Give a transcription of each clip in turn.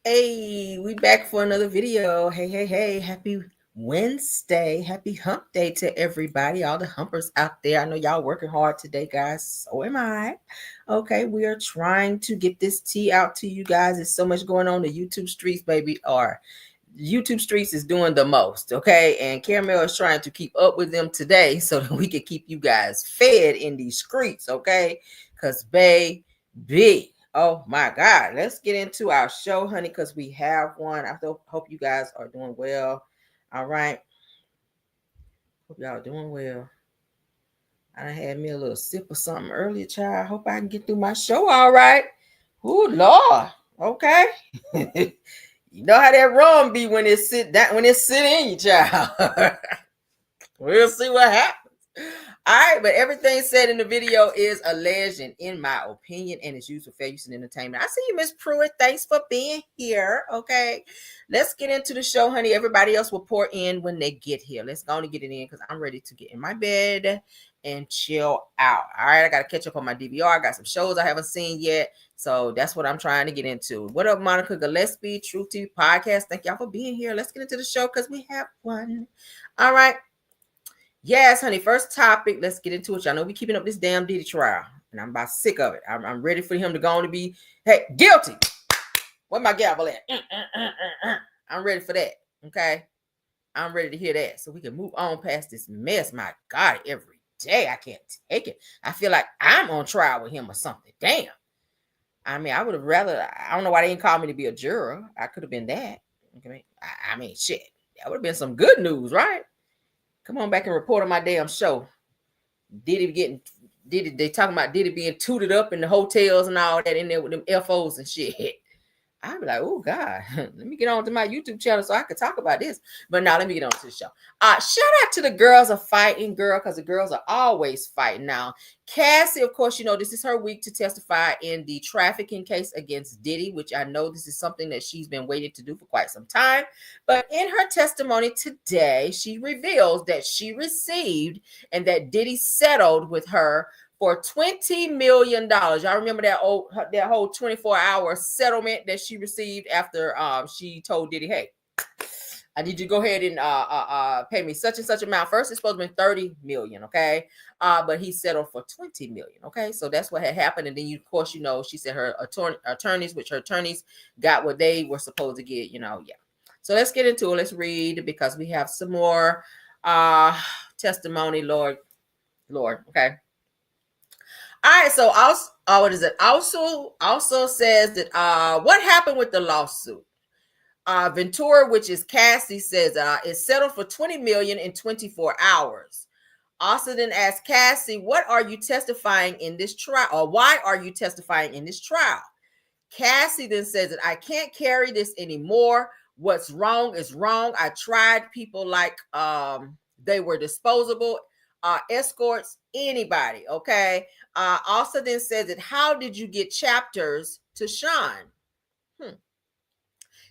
Hey, we back for another video. Hey. Happy Wednesday. Happy hump day to everybody, all the humpers out there. I know y'all working hard today, guys. So am I. Okay, we are trying to get this tea out to you guys. There's so much going on the YouTube streets, baby. Or YouTube streets is doing the most, okay? And Caramel is trying to keep up with them today so that we can keep you guys fed in these streets, okay? Because, baby, oh my God, let's get into our show, honey, because we have one. I hope you guys are doing well. All right. Hope y'all are doing well. I had me a little sip of something earlier, child. I hope I can get through my show all right. Ooh, Lord. Okay. You know how that rum be when it sit in you, child. We'll see what happens. All right, but everything said in the video is alleged and in my opinion, and it's used for fair use and entertainment. I see you, Miss Pruitt. Thanks for being here. Okay, let's get into the show, honey. Everybody else will pour in when they get here. Let's go and get it in because I'm ready to get in my bed and chill out. All right, I got to catch up on my DVR. I got some shows I haven't seen yet. So that's what I'm trying to get into. What up, Monica Gillespie, Truth TV Podcast? Thank y'all for being here. Let's get into the show because we have one. All right. Yes, honey. First topic. Let's get into it. Y'all know we keeping up this damn Diddy trial. And I'm about sick of it. I'm ready for him to go on to be, hey, guilty. Where my gavel at? I'm ready for that. Okay. I'm ready to hear that. So we can move on past this mess. My God, every day I can't take it. I feel like I'm on trial with him or something. Damn. I mean, I would have rather, I don't know why they didn't call me to be a juror. I could have been that. Okay. I mean, shit. That would have been some good news, right? Come on back and report on my damn show. Diddy, they talking about Diddy being tooted up in the hotels and all that in there with them FOs and shit. I'd be like, oh God, let me get on to my YouTube channel so I can talk about this. But now let me get on to the show. Shout out to the girls are fighting, girl, because the girls are always fighting. Now, Cassie, of course, you know, this is her week to testify in the trafficking case against Diddy, which I know this is something that she's been waiting to do for quite some time. But in her testimony today, she reveals that she received and that Diddy settled with her for $20 million. Y'all remember that whole 24-hour settlement that she received after she told Diddy, hey, I need you to go ahead and pay me such and such amount. First, it's supposed to be 30 million, okay? But he settled for 20 million, okay? So that's what had happened. And then, of course, you know, she said her attorneys got what they were supposed to get, you know, yeah. So let's get into it. Let's read because we have some more testimony, Lord, okay? All right, so also, what is it? Also says that what happened with the lawsuit? Ventura, which is Cassie, says it's settled for 20 million in 24 hours. Also then asked Cassie, what are you testifying in this trial? Or why are you testifying in this trial? Cassie then says that I can't carry this anymore. What's wrong is wrong. I tried people like they were disposable, escorts, anybody, okay? Also then says that how did you get chapters to Sean?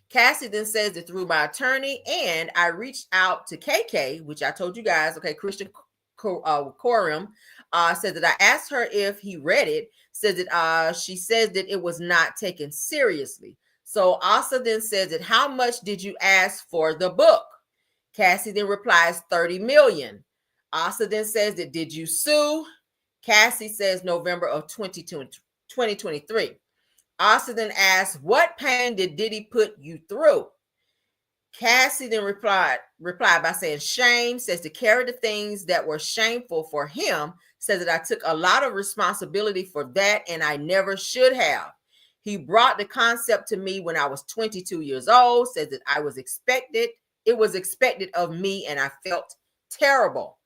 Cassie then says that through my attorney, and I reached out to KK, which I told you guys, okay, Christian Courtroom, said that I asked her if he read it, said that she says that it was not taken seriously. So Asa then says that how much did you ask for the book? Cassie then replies 30 million. Asa then says that did you sue? Cassie says November of 2023. Asa then asked, what pain did Diddy put you through? Cassie then replied by saying shame, says to carry the things that were shameful for him, says that I took a lot of responsibility for that and I never should have. He brought the concept to me when I was 22 years old, says that it was expected of me and I felt terrible.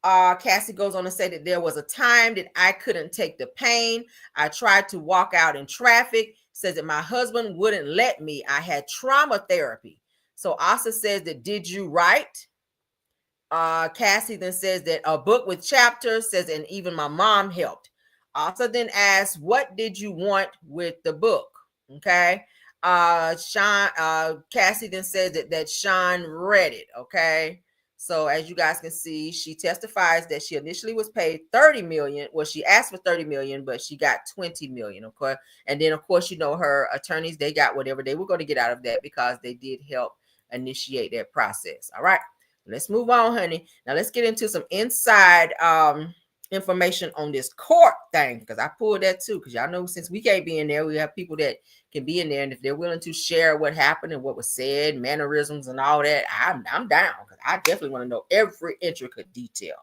Cassie goes on to say that there was a time that I couldn't take the pain. I tried to walk out in traffic, says that my husband wouldn't let me. I had trauma therapy. So Asa says that, did you write? Cassie then says that a book with chapters, says, and even my mom helped. Asa then asks, what did you want with the book? Okay. Cassie then says that Sean read it. Okay. So as you guys can see, she testifies that she initially was paid 30 million. Well, she asked for 30 million, but she got 20 million, of course. And then, of course, you know, her attorneys, they got whatever they were going to get out of that because they did help initiate that process. All right, let's move on, honey. Now let's get into some inside information on this court thing, because I pulled that too, because y'all know since we can't be in there, we have people that can be in there, and if they're willing to share what happened and what was said, mannerisms and all that, I'm down, because I definitely want to know every intricate detail,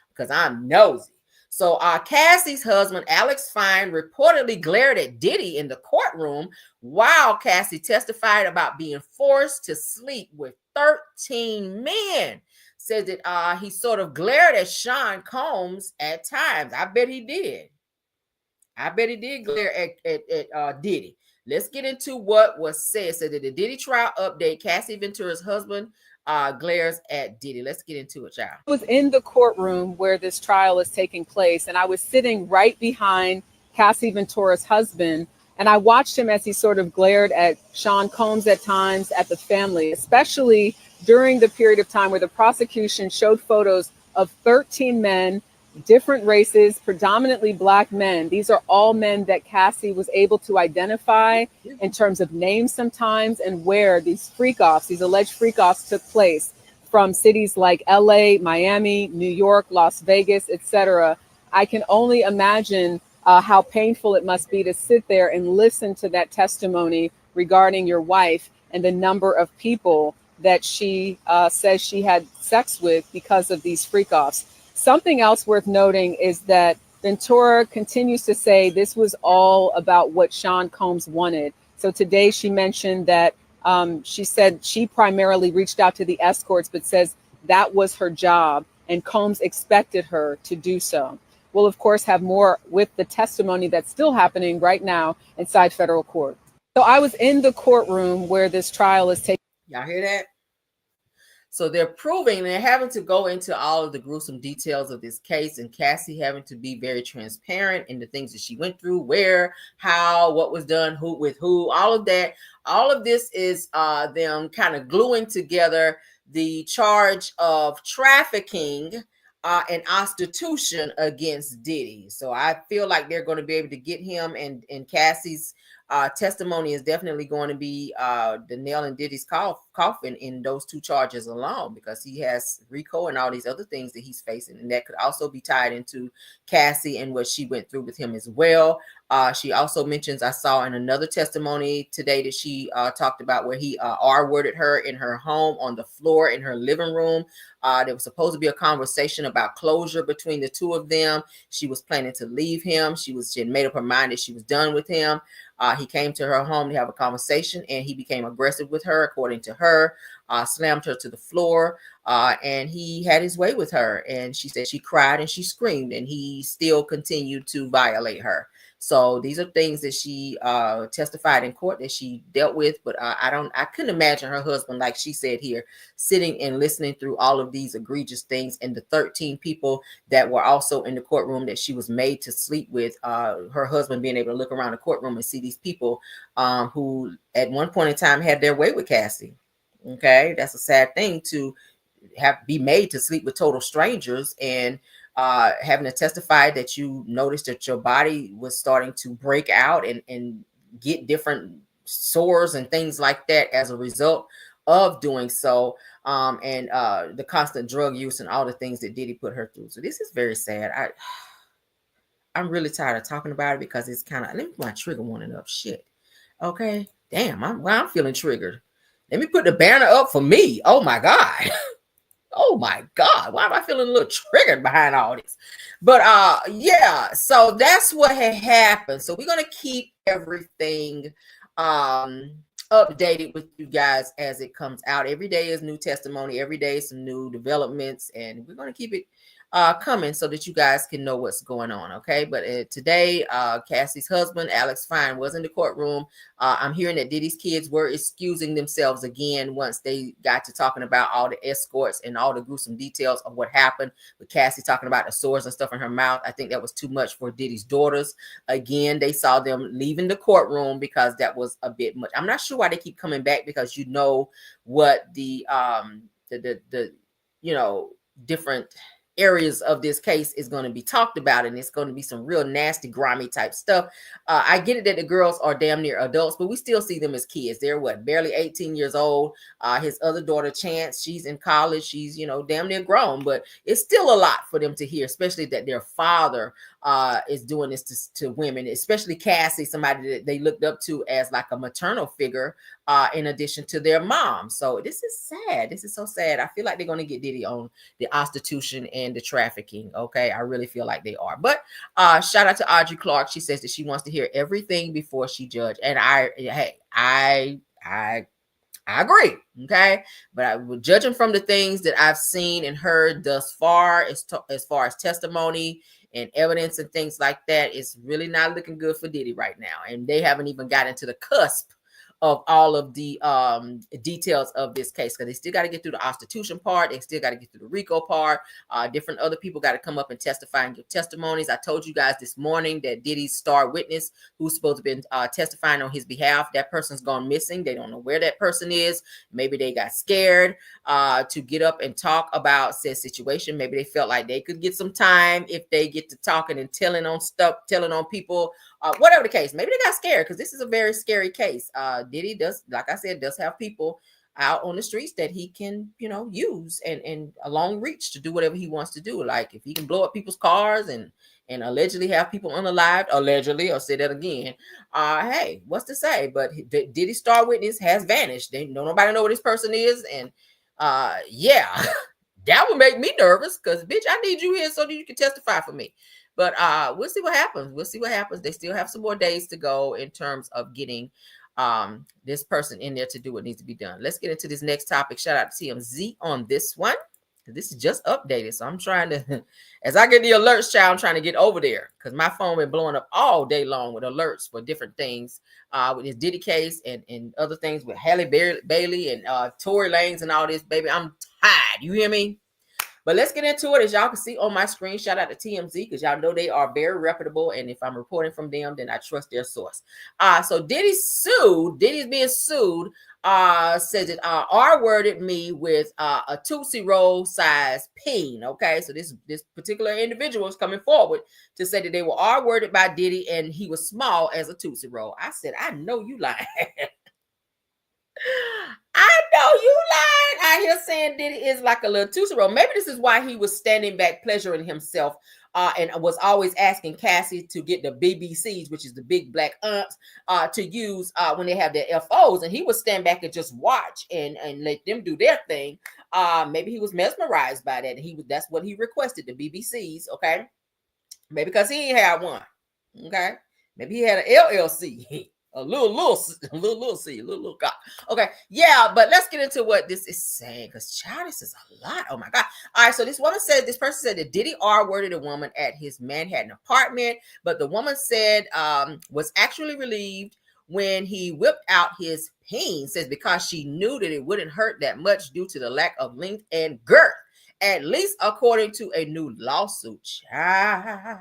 because I'm nosy. So Cassie's husband, Alex Fine, reportedly glared at Diddy in the courtroom while Cassie testified about being forced to sleep with 13 men. Says that he sort of glared at Sean Combs at times. I bet he did. I bet he did glare at Diddy. Let's get into what was said. So that the Diddy trial update, Cassie Ventura's husband glares at Diddy. Let's get into it, y'all. I was in the courtroom where this trial is taking place, and I was sitting right behind Cassie Ventura's husband, and I watched him as he sort of glared at Sean Combs at times, at the family, especially during the period of time where the prosecution showed photos of 13 men, different races, predominantly Black men. These are all men that Cassie was able to identify in terms of names sometimes, and where these freak-offs, these alleged freak-offs took place, from cities like LA, Miami, New York, Las Vegas, etc. I can only imagine how painful it must be to sit there and listen to that testimony regarding your wife and the number of people that she says she had sex with because of these freak-offs. Something else worth noting is that Ventura continues to say this was all about what Sean Combs wanted. So today she mentioned that she said she primarily reached out to the escorts, but says that was her job and Combs expected her to do so. We'll, of course, have more with the testimony that's still happening right now inside federal court. So I was in the courtroom where this trial is taking. Y'all hear that? So they're proving, they're having to go into all of the gruesome details of this case, and Cassie having to be very transparent in the things that she went through, where, how, what was done, who with who, all of that. All of this is them kind of gluing together the charge of trafficking and prostitution against Diddy. So I feel like they're going to be able to get him, and Cassie's testimony is definitely going to be the nail in Diddy's coffin in those two charges alone, because he has RICO and all these other things that he's facing, and that could also be tied into Cassie and what she went through with him as well. She also mentions, I saw in another testimony today that she talked about where he R-worded her in her home on the floor in her living room. There was supposed to be a conversation about closure between the two of them. She was planning to leave him. She had made up her mind that she was done with him. He came to her home to have a conversation, and he became aggressive with her, according to her, slammed her to the floor, and he had his way with her. And she said she cried and she screamed, and he still continued to violate her. So these are things that she testified in court that she dealt with, but I couldn't imagine her husband, like she said here, sitting and listening through all of these egregious things, and the 13 people that were also in the courtroom that she was made to sleep with, her husband being able to look around the courtroom and see these people who at one point in time had their way with Cassie. Okay, that's a sad thing to be made to sleep with total strangers, and having to testify that you noticed that your body was starting to break out and get different sores and things like that as a result of doing so, and the constant drug use and all the things that Diddy put her through. So this is very sad. I'm really tired of talking about it, because it's kind of, let me put my trigger warning up. Shit. Okay. Damn, I'm feeling triggered. Let me put the banner up for me. Oh my God. Oh my God, why am I feeling a little triggered behind all this? But yeah, so that's what had happened. So we're gonna keep everything updated with you guys as it comes out. Every day is new testimony, every day is some new developments, and we're gonna keep it coming so that you guys can know what's going on. Okay, but today Cassie's husband, Alex Fine, was in the courtroom. I'm hearing that Diddy's kids were excusing themselves again once they got to talking about all the escorts and all the gruesome details of what happened, with Cassie talking about the sores and stuff in her mouth. I think that was too much for Diddy's daughters. Again, they saw them leaving the courtroom because that was a bit much. I'm not sure why they keep coming back, because you know what the you know, different areas of this case is going to be talked about, and it's going to be some real nasty, grimy type stuff. I get it that the girls are damn near adults, but we still see them as kids. They're what, barely 18 years old. His other daughter, Chance, she's in college. She's, you know, damn near grown, but it's still a lot for them to hear, especially that their father is doing this to women, especially Cassie, somebody that they looked up to as like a maternal figure, in addition to their mom. So this is sad. This is so sad. I feel like they're going to get Diddy on the prostitution and the trafficking. Okay, I really feel like they are. But shout out to Audrey Clark. She says that she wants to hear everything before she judge, and I agree. Okay, but judging from the things that I've seen and heard thus far, as far as testimony and evidence and things like that, it's really not looking good for Diddy right now, and they haven't even gotten to the cusp of all of the details of this case, because they still got to get through the prostitution part. They still got to get through the RICO part. Different other people got to come up and testify and give testimonies. I told you guys this morning that Diddy's star witness, who's supposed to be testifying on his behalf, that person's gone missing. They don't know where that person is. Maybe they got scared to get up and talk about said situation. Maybe they felt like they could get some time if they get to talking and telling on people. Whatever the case, maybe they got scared, because this is a very scary case. Diddy does, like I said, does have people out on the streets that he can, you know, use and a long reach to do whatever he wants to do. Like if he can blow up people's cars and allegedly have people unalived, allegedly, I'll say that again. Hey, what's to say? But Diddy's star witness has vanished. They don't nobody know where this person is, and yeah, that would make me nervous, because bitch, I need you here so that you can testify for me. But we'll see what happens. We'll see what happens. They still have some more days to go in terms of getting this person in there to do what needs to be done. Let's get into this next topic. Shout out to TMZ on this one. This is just updated. So I'm trying to, as I get the alerts, child, I'm trying to get over there, because my phone been blowing up all day long with alerts for different things with this Diddy case and other things with Halle Bailey and Tory Lanez and all this, baby. I'm tired. You hear me? But let's get into it. As y'all can see on my screen, shout out to TMZ, because y'all know they are very reputable. And if I'm reporting from them, then I trust their source. So Diddy's being sued, says it R-worded me with a Tootsie Roll size peen. Okay, so this particular individual is coming forward to say that they were R-worded by Diddy and he was small as a Tootsie Roll. I said, I know you lying. I know you lying. I hear saying Diddy is like a little Tootsie Roll. Maybe this is why he was standing back pleasuring himself and was always asking Cassie to get the BBCs, which is the big black aunts, to use when they have their FOs. And he would stand back and just watch and let them do their thing. Maybe he was mesmerized by that. That's what he requested, the BBCs, okay? Maybe because he ain't had one, okay? Maybe he had an LLC. A little God. Okay, yeah, but let's get into what this is saying, because child, this is a lot. Oh my God. All right, so this person said that Diddy R-worded a woman at his Manhattan apartment, but the woman said was actually relieved when he whipped out his peen, says because she knew that it wouldn't hurt that much due to the lack of length and girth, at least according to a new lawsuit. Child.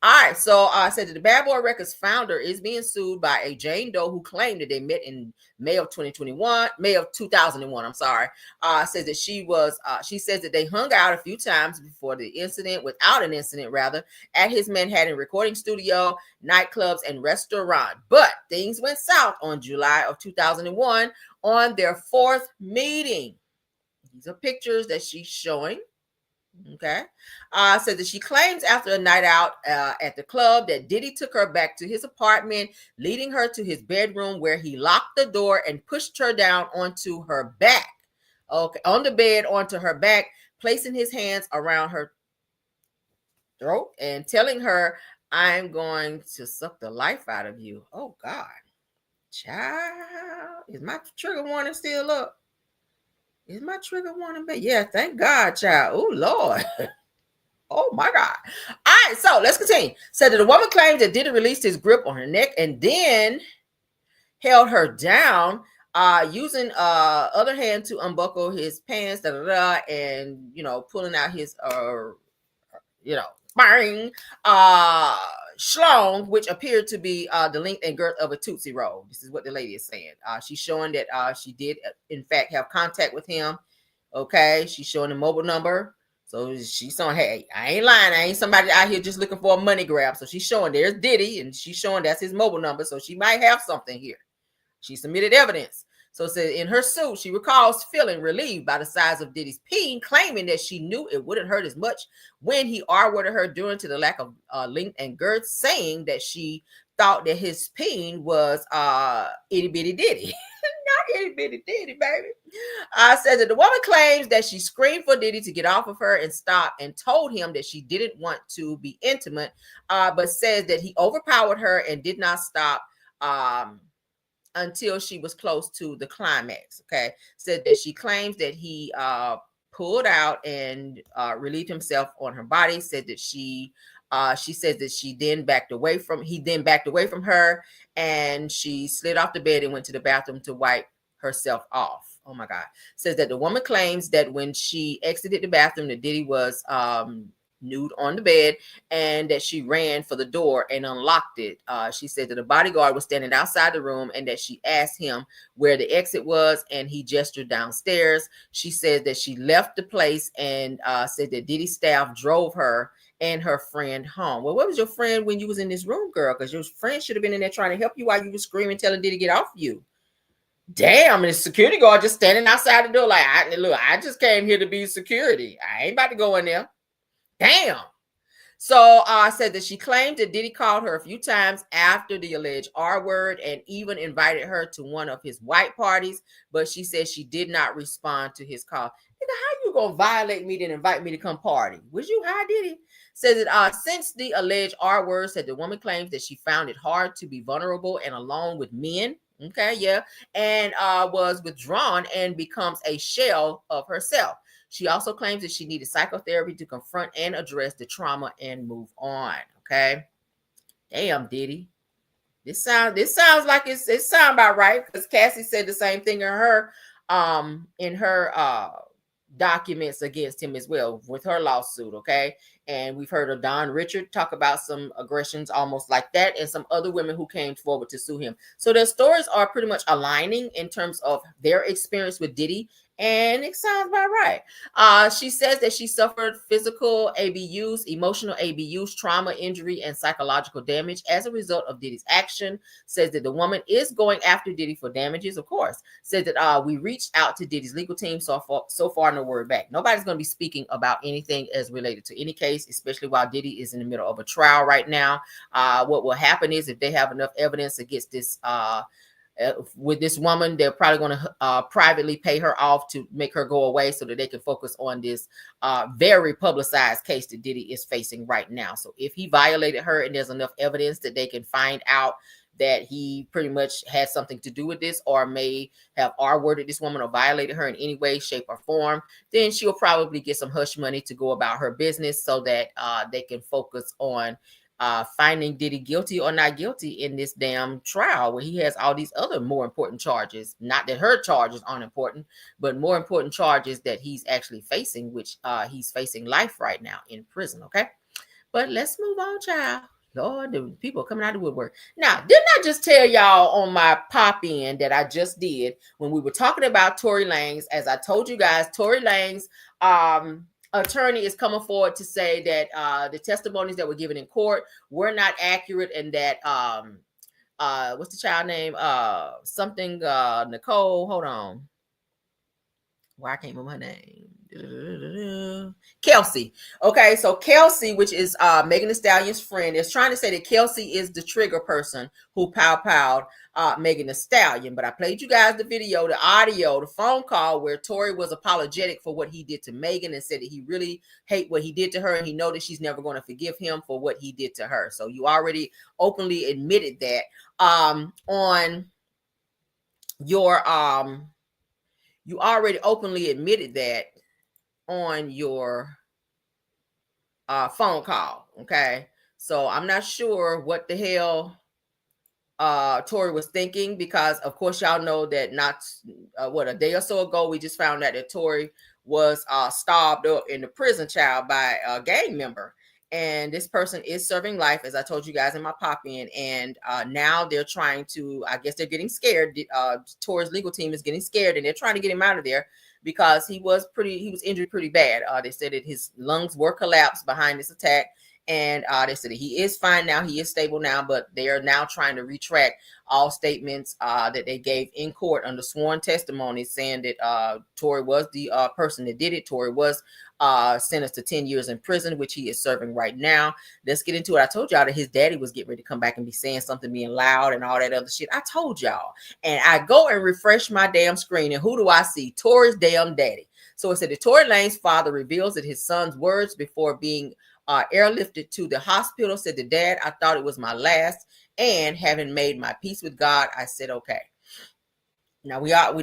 All right, so I said that the Bad Boy Records founder is being sued by a Jane Doe who claimed that they met in May of 2001. I'm sorry. Says that she says that they hung out a few times before the incident, without an incident rather, at his Manhattan recording studio, nightclubs, and restaurant. But things went south on July of 2001 on their fourth meeting. These are pictures that she's showing. Okay. Said that she claims after a night out at the club that Diddy took her back to his apartment, leading her to his bedroom where he locked the door and pushed her down onto her back. Okay, on the bed onto her back, placing his hands around her throat and telling her, I'm going to suck the life out of you. Oh God. Child, is my trigger warning still up? Is my trigger warning back? Yeah, thank God, child. Oh Lord. Oh my God. All right, so let's continue. Said that the woman claims that Diddy released his grip on her neck and then held her down, using other hand to unbuckle his pants, and pulling out his bang, schlong, which appeared to be the length and girth of a Tootsie Roll. This is what the lady is saying. She's showing that she did, in fact, have contact with him. Okay, she's showing the mobile number. So she's showing, hey, I ain't lying. I ain't somebody out here just looking for a money grab. So she's showing there's Diddy, and she's showing that's his mobile number. So she might have something here. She submitted evidence. So it says in her suit, she recalls feeling relieved by the size of Diddy's peen, claiming that she knew it wouldn't hurt as much when he R-worded her due to the lack of length and girth, saying that she thought that his peen was itty bitty Diddy. Not itty bitty Diddy, baby. Says that the woman claims that she screamed for Diddy to get off of her and stop, and told him that she didn't want to be intimate, but says that he overpowered her and did not stop until she was close to the climax. Okay, said that she claims that he pulled out and relieved himself on her body. Said that she says that he then backed away from her, and she slid off the bed and went to the bathroom to wipe herself off. Oh my God. Says that the woman claims that when she exited the bathroom, that Diddy was nude on the bed, and that she ran for the door and unlocked it. She said that the bodyguard was standing outside the room, and that she asked him where the exit was, and he gestured downstairs. She said that she left the place, and said that Diddy staff drove her and her friend home. Well, where was your friend when you was in this room, girl? Because your friend should have been in there trying to help you while you were screaming, telling Diddy to get off you. Damn, and the security guard just standing outside the door like, I just came here to be security. I ain't about to go in there. Damn. So said that she claimed that Diddy called her a few times after the alleged R word, and even invited her to one of his white parties, but she said she did not respond to his call. Nigga, how you gonna violate me then invite me to come party? Was you high, Diddy? Says that since the alleged R word, said the woman claims that she found it hard to be vulnerable and alone with men. Okay, yeah, and was withdrawn and becomes a shell of herself. She also claims that she needed psychotherapy to confront and address the trauma and move on. Okay. Damn, Diddy. This sounds like it sounds about right, because Cassie said the same thing in her documents against him as well with her lawsuit. Okay. And we've heard of Don Richard talk about some aggressions almost like that, and some other women who came forward to sue him. So their stories are pretty much aligning in terms of their experience with Diddy, and it sounds about right. She says that she suffered physical abuse, emotional abuse, trauma, injury, and psychological damage as a result of Diddy's action. Says that the woman is going after Diddy for damages, of course. Says that we reached out to Diddy's legal team, so far no word back. Nobody's going to be speaking about anything as related to any case, especially while Diddy is in the middle of a trial right now. What will happen is, if they have enough evidence against this with this woman, they're probably going to privately pay her off to make her go away, so that they can focus on this very publicized case that Diddy is facing right now. So if he violated her and there's enough evidence that they can find out that he pretty much had something to do with this, or may have R-worded this woman or violated her in any way, shape, or form, then she'll probably get some hush money to go about her business, so that they can focus on finding Diddy guilty or not guilty in this damn trial, where he has all these other more important charges. Not that her charges aren't important, but more important charges that he's actually facing, which he's facing life right now in prison. Okay, but let's move on, child. Lord, the people are coming out of the woodwork. Now, didn't I just tell y'all on my pop in that I just did when we were talking about Tory Lanez? As I told you guys, Tory Lanez attorney is coming forward to say that the testimonies that were given in court were not accurate, and that what's the child name? Something Nicole. Hold on. Why I can't remember her name. Kelsey. Okay, so Kelsey, which is Megan Thee Stallion's friend, is trying to say that Kelsey is the trigger person who powed Megan Thee Stallion. But I played you guys the video, the audio, the phone call where Tory was apologetic for what he did to Megan, and said that he really hate what he did to her, and he know that she's never going to forgive him for what he did to her. So you already openly admitted that on your you already openly admitted that on your phone call. Okay, so I'm not sure what the hell Tory was thinking, because of course y'all know that not a day or so ago we just found out that Tory was starved up in the prison, child, by a gang member. And this person is serving life, as I told you guys in my pop-in. And now they're trying to, I guess they're getting scared. Tory's legal team is getting scared, and they're trying to get him out of there, because he was injured pretty bad. They said that his lungs were collapsed behind this attack. And they said that he is fine now. He is stable now, but they are now trying to retract all statements that they gave in court under sworn testimony, saying that Tory was the person that did it. Tory was sentenced to 10 years in prison, which he is serving right now. Let's get into it. I told y'all that his daddy was getting ready to come back and be saying something, being loud and all that other shit. I told y'all. And I go and refresh my damn screen, and who do I see? Tory's damn daddy. So it said that Tory Lanez's father reveals that his son's words before being airlifted to the hospital said, "The dad, I thought it was my last, and having made my peace with God, I said okay." Now we all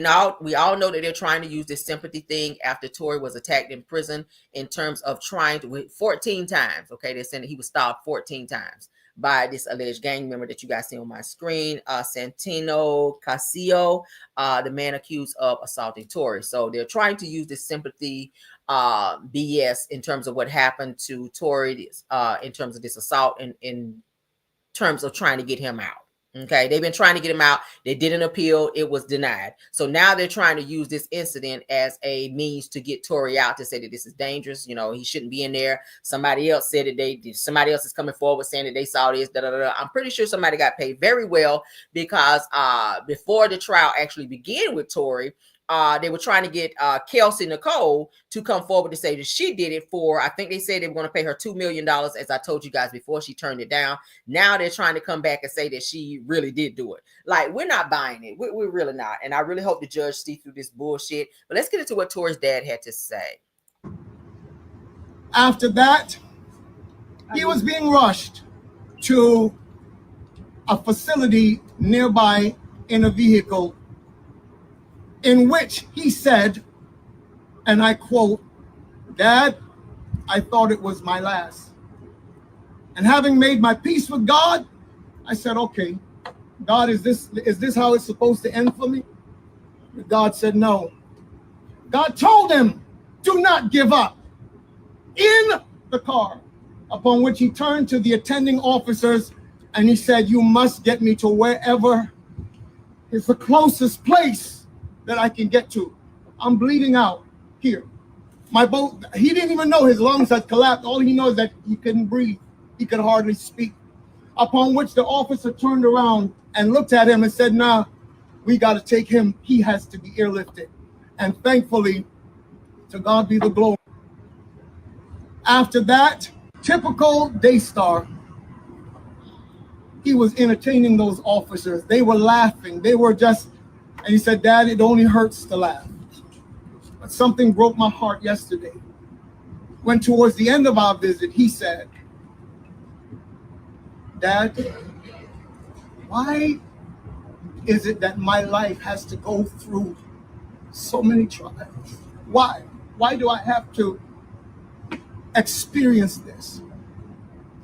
know that they're trying to use this sympathy thing after Tory was attacked in prison in terms of trying to 14 times. Okay, they're saying that he was stopped 14 times by this alleged gang member that you guys see on my screen, Santino Casio, the man accused of assaulting Tory. So they're trying to use this sympathy BS in terms of what happened to Tory, in terms of this assault, and in terms of trying to get him out. Okay, they've been trying to get him out. They didn't appeal. It was denied. So now they're trying to use this incident as a means to get Tory out, to say that this is dangerous. You know, he shouldn't be in there. Somebody else said that somebody else is coming forward saying that they saw this. I'm pretty sure somebody got paid very well, because before the trial actually began with Tory, they were trying to get Kelsey Nicole to come forward to say that she did it for, I think they said they were going to pay her $2 million, as I told you guys before. She turned it down. Now they're trying to come back and say that she really did do it. Like, we're not buying it. We're really not. And I really hope the judge see through this bullshit. But let's get into what Tory's dad had to say. After that, he was being rushed to a facility nearby in a vehicle in which he said, and I quote, "Dad, I thought it was my last. And having made my peace with God, I said, okay, God, is this how it's supposed to end for me?" God said no. God told him, "Do not give up," in the car, upon which he turned to the attending officers and he said, "You must get me to wherever is the closest place that I can get to. I'm bleeding out here." My boat, he didn't even know his lungs had collapsed. All he knows is that he couldn't breathe. He could hardly speak. Upon which the officer turned around and looked at him and said, "Nah, we got to take him. He has to be airlifted." And thankfully, to God be the glory. After that, typical Daystar, he was entertaining those officers. They were laughing. They were just, and he said, "Dad, it only hurts to laugh." But something broke my heart yesterday, when towards the end of our visit, he said, "Dad, why is it that my life has to go through so many trials? Why? Why do I have to experience this?"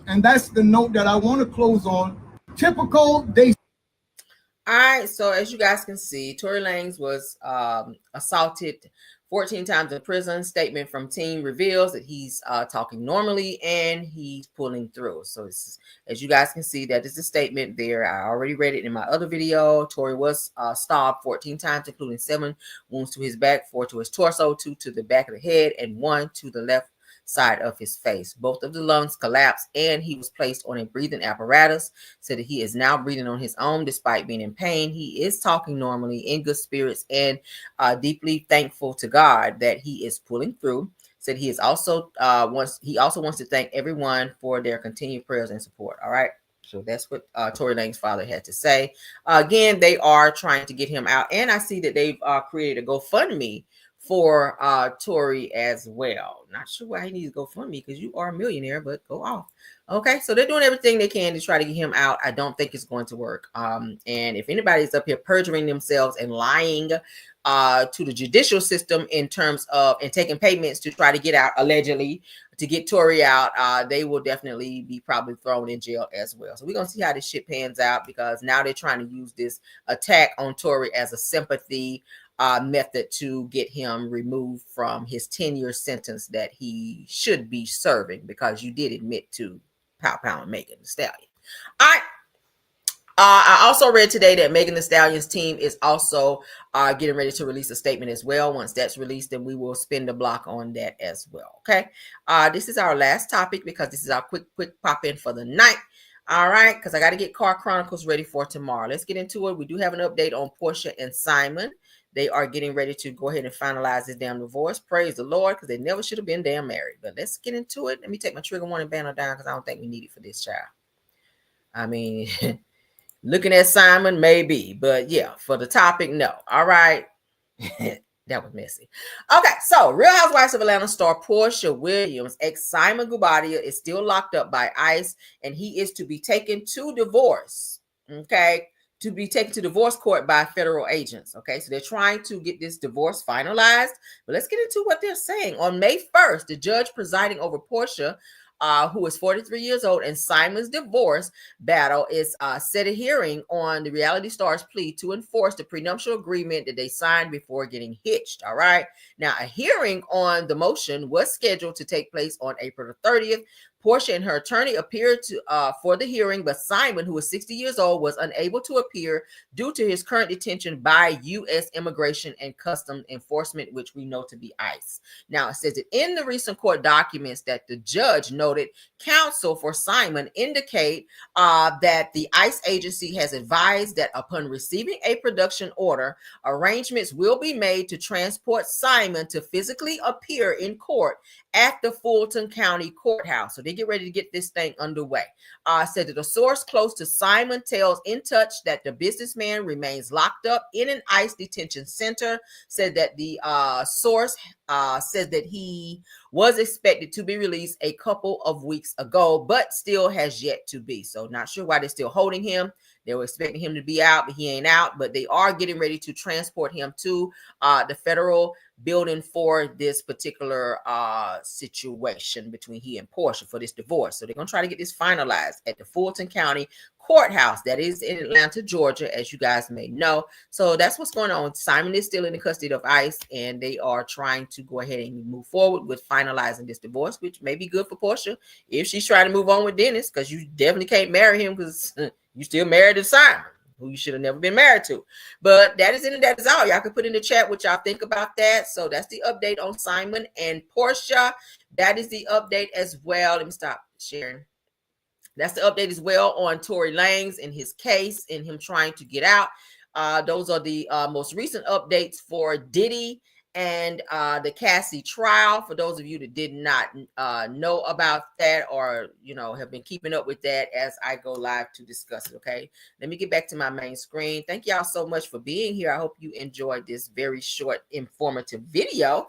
And that's the note that I want to close on. Typical day. All right, so as you guys can see, Tory Lanez was assaulted 14 times in prison. Statement from team reveals that he's talking normally and he's pulling through. So it's, as you guys can see, that is the statement there. I already read it in my other video. Tory was stabbed 14 times, including 7 wounds to his back, 4 to his torso, 2 to the back of the head, and 1 to the left side of his face. Both of the lungs collapsed and he was placed on a breathing apparatus. Said that he is now breathing on his own despite being in pain. He is talking normally, in good spirits, and deeply thankful to God that he is pulling through. Said he is also wants to thank everyone for their continued prayers and support. All right. So that's what Tory Lanez's father had to say. Again, they are trying to get him out, and I see that they've created a GoFundMe for Tory as well. Not sure why he needs to GoFundMe, because you are a millionaire, but go off. Okay, so they're doing everything they can to try to get him out. I don't think it's going to work. And if anybody's up here perjuring themselves and lying to the judicial system in terms of and taking payments to try to get out, allegedly to get Tory out, they will definitely be probably thrown in jail as well. So we're gonna see how this shit pans out, because now they're trying to use this attack on Tory as a sympathy method to get him removed from his 10-year sentence that he should be serving, because you did admit to pow and Megan Thee Stallion. All right. I also read today that Megan Thee Stallion's team is also getting ready to release a statement as well. Once that's released, then we will spin the block on that as well. Okay. This is our last topic because this is our quick pop in for the night. All right, because I got to get Car Chronicles ready for tomorrow. Let's get into it. We do have an update on Porsha and Simon. They are getting ready to go ahead and finalize this damn divorce. Praise the Lord, because they never should have been damn married. But let's get into it. Let me take my trigger warning banner down because I don't think we need it for this child. I mean, looking at Simon, maybe. But yeah, for the topic, no. All right. That was messy. Okay, so Real Housewives of Atlanta star Porsha Williams, ex-Simon Guobadia, is still locked up by ICE, and he is to be taken to divorce. Okay, to be taken to divorce court by federal agents. Okay, so they're trying to get this divorce finalized. But let's get into what they're saying. On May 1st, the judge presiding over Porsha, who is 43 years old, and Simon's divorce battle is set a hearing on the reality star's plea to enforce the prenuptial agreement that they signed before getting hitched. All right. Now, a hearing on the motion was scheduled to take place on April the 30th. Porsha and her attorney appeared to for the hearing, but Simon, who is 60 years old, was unable to appear due to his current detention by U.S. Immigration and Customs Enforcement, which we know to be ICE. Now, it says that in the recent court documents that the judge noted, counsel for Simon indicate that the ICE agency has advised that upon receiving a production order, arrangements will be made to transport Simon to physically appear in court at the Fulton County Courthouse. So they get ready to get this thing underway. Said that a source close to Simon tells In Touch that the businessman remains locked up in an ICE detention center. Said that the source says that he was expected to be released a couple of weeks ago, but still has yet to be. So not sure why they're still holding him. They were expecting him to be out, but he ain't out. But they are getting ready to transport him to the federal building for this particular situation between he and Porsha for this divorce. So they're going to try to get this finalized at the Fulton County Courthouse. That is in Atlanta, Georgia, as you guys may know. So that's what's going on. Simon is still in the custody of ICE, and they are trying to go ahead and move forward with finalizing this divorce, which may be good for Porsha if she's trying to move on with Dennis, because you definitely can't marry him because you still married to Simon, who you should have never been married to. But that is it, and that is all. Y'all can put in the chat what y'all think about that. So that's the update on Simon and Porsha. That is the update as well. Let me stop sharing. That's the update as well on Tory Lanez and his case and him trying to get out. Those are the most recent updates for Diddy and the Cassie trial. For those of you that did not know about that, or have been keeping up with that as I go live to discuss it. Okay, let me get back to my main screen. Thank y'all so much for being here. I hope you enjoyed this very short, informative video.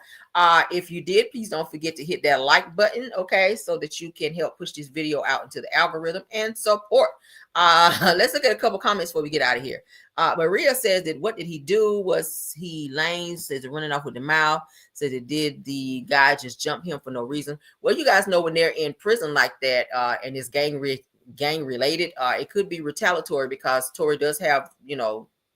If you did, please don't forget to hit that like button, okay, so that you can help push this video out into the algorithm and support. Let's look at a couple comments before we get out of here. Maria says that what did he do? Was he lame? Says it running off with the mouth. Says it did the guy just jump him for no reason. Well, you guys know when they're in prison like that and it's gang related, it could be retaliatory because Tory does have,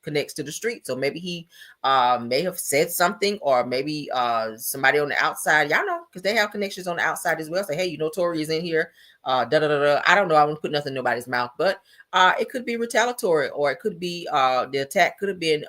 connects to the street. So maybe he may have said something, or maybe somebody on the outside, y'all know, because they have connections on the outside as well. Say, hey, Tory is in here. I don't know. I won't put nothing in nobody's mouth, but it could be retaliatory, or it could be the attack could have been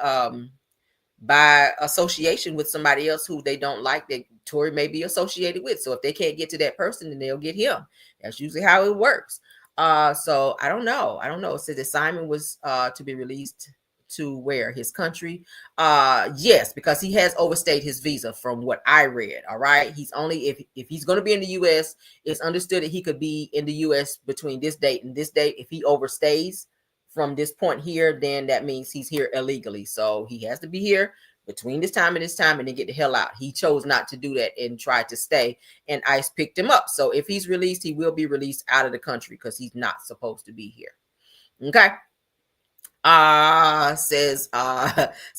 by association with somebody else who they don't like that Tory may be associated with. So if they can't get to that person, then they'll get him. That's usually how it works. So I don't know. It said that Simon was to be released to where? His country? Yes, because he has overstayed his visa from what I read. All right. He's only, if he's going to be in the U.S., it's understood that he could be in the U.S. between this date and this date. If he overstays from this point here, then that means he's here illegally. So he has to be here between this time and then get the hell out. He chose not to do that and tried to stay, and ICE picked him up. So if he's released, he will be released out of the country because he's not supposed to be here. Okay. Says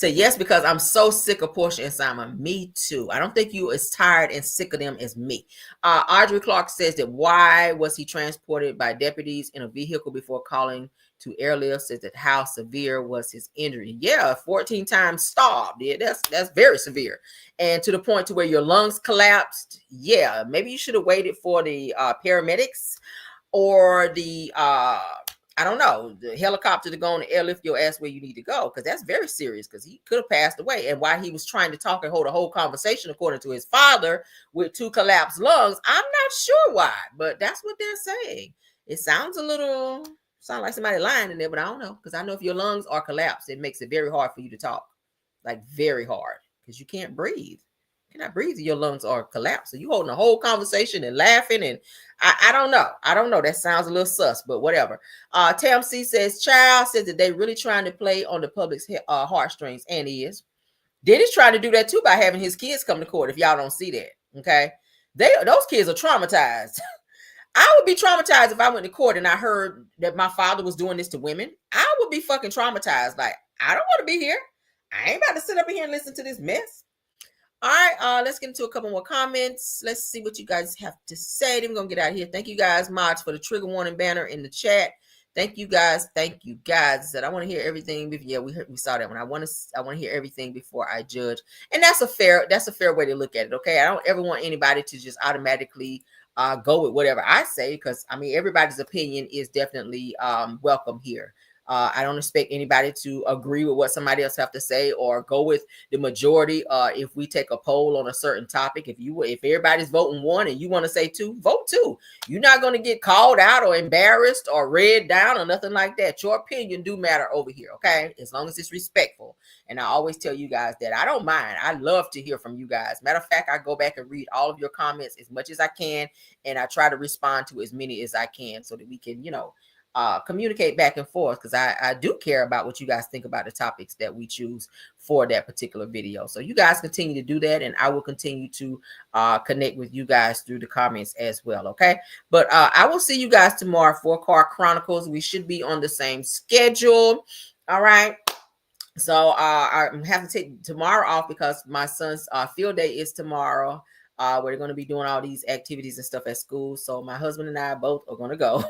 yes, because I'm so sick of Porsha and Simon. Me too. I don't think you as tired and sick of them as me. Audrey Clark says that why was he transported by deputies in a vehicle before calling to airlift? Says that how severe was his injury? Yeah, 14 times starved. Yeah, that's very severe, and to the point to where your lungs collapsed. Yeah, maybe you should have waited for the paramedics or the I don't know, the helicopter to go on the airlift your ass where you need to go, because that's very serious, because he could have passed away. And while he was trying to talk and hold a whole conversation, according to his father, with 2 collapsed lungs, I'm not sure why, but that's what they're saying. It sounds like somebody lying in there, but I don't know, because I know if your lungs are collapsed, it makes it very hard for you to talk, like very hard, because you can't breathe. Cannot breathe. Your lungs are collapsed. So you holding a whole conversation and laughing, and I don't know. I don't know. That sounds a little sus, but whatever. Tam C says, child says that they really trying to play on the public's heartstrings, and he is. Diddy's trying to do that too by having his kids come to court. If y'all don't see that, okay, those kids are traumatized. I would be traumatized if I went to court and I heard that my father was doing this to women. I would be fucking traumatized. Like, I don't want to be here. I ain't about to sit up here and listen to this mess. All right, let's get into a couple more comments. Let's see what you guys have to say. Then we're gonna get out of here. Thank you guys, mods, for the trigger warning banner in the chat. Thank you guys. Thank you guys. That I want to hear everything. Yeah, we saw that one. I want to hear everything before I judge, and that's a fair way to look at it. Okay, I don't ever want anybody to just automatically go with whatever I say, because I mean everybody's opinion is definitely welcome here. I don't expect anybody to agree with what somebody else have to say or go with the majority. If we take a poll on a certain topic, if everybody's voting 1 and you want to say 2, vote 2. You're not going to get called out or embarrassed or read down or nothing like that. Your opinion do matter over here, okay? As long as it's respectful. And I always tell you guys that I don't mind. I love to hear from you guys. Matter of fact, I go back and read all of your comments as much as I can, and I try to respond to as many as I can so that we can, communicate back and forth, because I do care about what you guys think about the topics that we choose for that particular video. So you guys continue to do that, and I will continue to connect with you guys through the comments as well, okay? But I will see you guys tomorrow for Car Chronicles. We should be on the same schedule, all right? So I have to take tomorrow off because my son's field day is tomorrow. We're going to be doing all these activities and stuff at school. So my husband and I both are going to go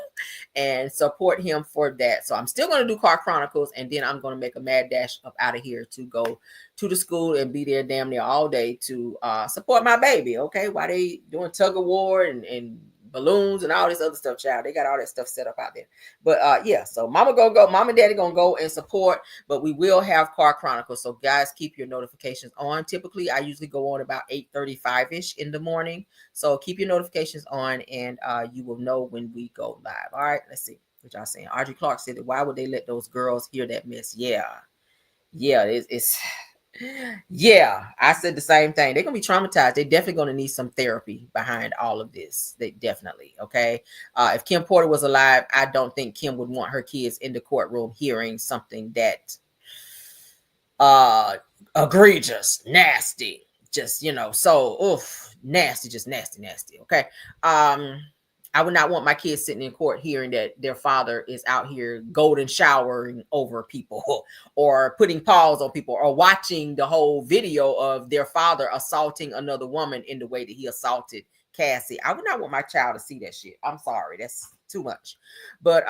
and support him for that. So I'm still going to do Car Chronicles, and then I'm going to make a mad dash up out of here to go to the school and be there damn near all day to support my baby. Okay. While they doing tug of war and balloons and all this other stuff, child. They got all that stuff set up out there. But yeah, so mom and daddy gonna go and support, but we will have Car Chronicles. So guys, keep your notifications on. Typically, I usually go on about 8:35-ish in the morning. So keep your notifications on, and you will know when we go live. All right, let's see what y'all saying. Audrey Clark said that why would they let those girls hear that mess? Yeah, it's yeah, I said the same thing. They're gonna be traumatized. They're definitely gonna need some therapy behind all of this. They definitely, okay. If Kim Porter was alive, I don't think Kim would want her kids in the courtroom hearing something that egregious, nasty, just so nasty, just nasty, okay. I would not want my kids sitting in court hearing that their father is out here golden showering over people or putting paws on people or watching the whole video of their father assaulting another woman in the way that he assaulted Cassie. I would not want my child to see that shit. I'm sorry. That's too much. But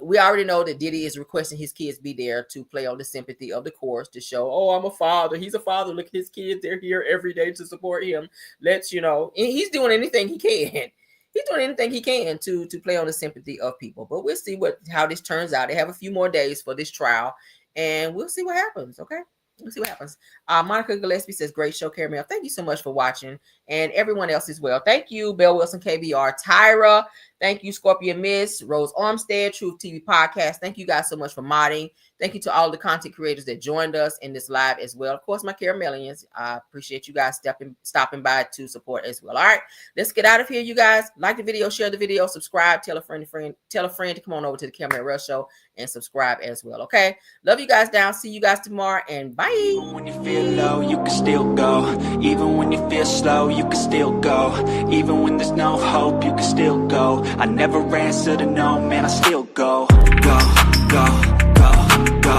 we already know that Diddy is requesting his kids be there to play on the sympathy of the courts to show, oh, I'm a father. He's a father. Look, his kids, they're here every day to support him. He's doing anything he can. He's doing anything he can to play on the sympathy of people. But we'll see how this turns out. They have a few more days for this trial, and we'll see what happens, okay? We'll see what happens. Monica Gillespie says, great show, Caramel. Thank you so much for watching, and everyone else as well. Thank you, Belle Wilson, KBR, Tyra. Thank you, Scorpion Miss, Rose Armstead, Truth TV Podcast. Thank you guys so much for modding. Thank you to all the content creators that joined us in this live as well. Of course, my Caramelians. I appreciate you guys stopping by to support as well. All right, let's get out of here, you guys. Like the video, share the video, subscribe, tell a friend to come on over to the Caramel Rush Show and subscribe as well. Okay, love you guys down. See you guys tomorrow, and bye. Even when you feel low, you can still go. Even when you feel slow, you can still go. Even when there's no hope, you can still go. I never answer to no, man, I still go. Go, go, go, go,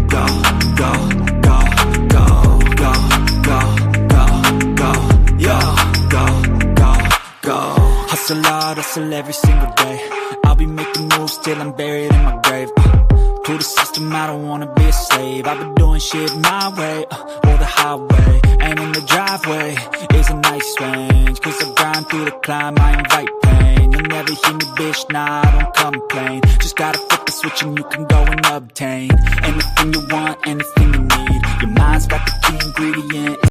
go, go, go, go, go, go, go, go, yo, go. Hustle hard, hustle every single day. I'll be making moves till I'm buried in my grave. To the system, I don't wanna be a slave. I've been doing shit my way, or the highway. And in the driveway is a nice range, cause I grind through the climb, I invite pain. You'll never hear me, bitch, nah, I don't complain. Just gotta flip the switch and you can go and obtain anything you want, anything you need. Your mind's got the key ingredient.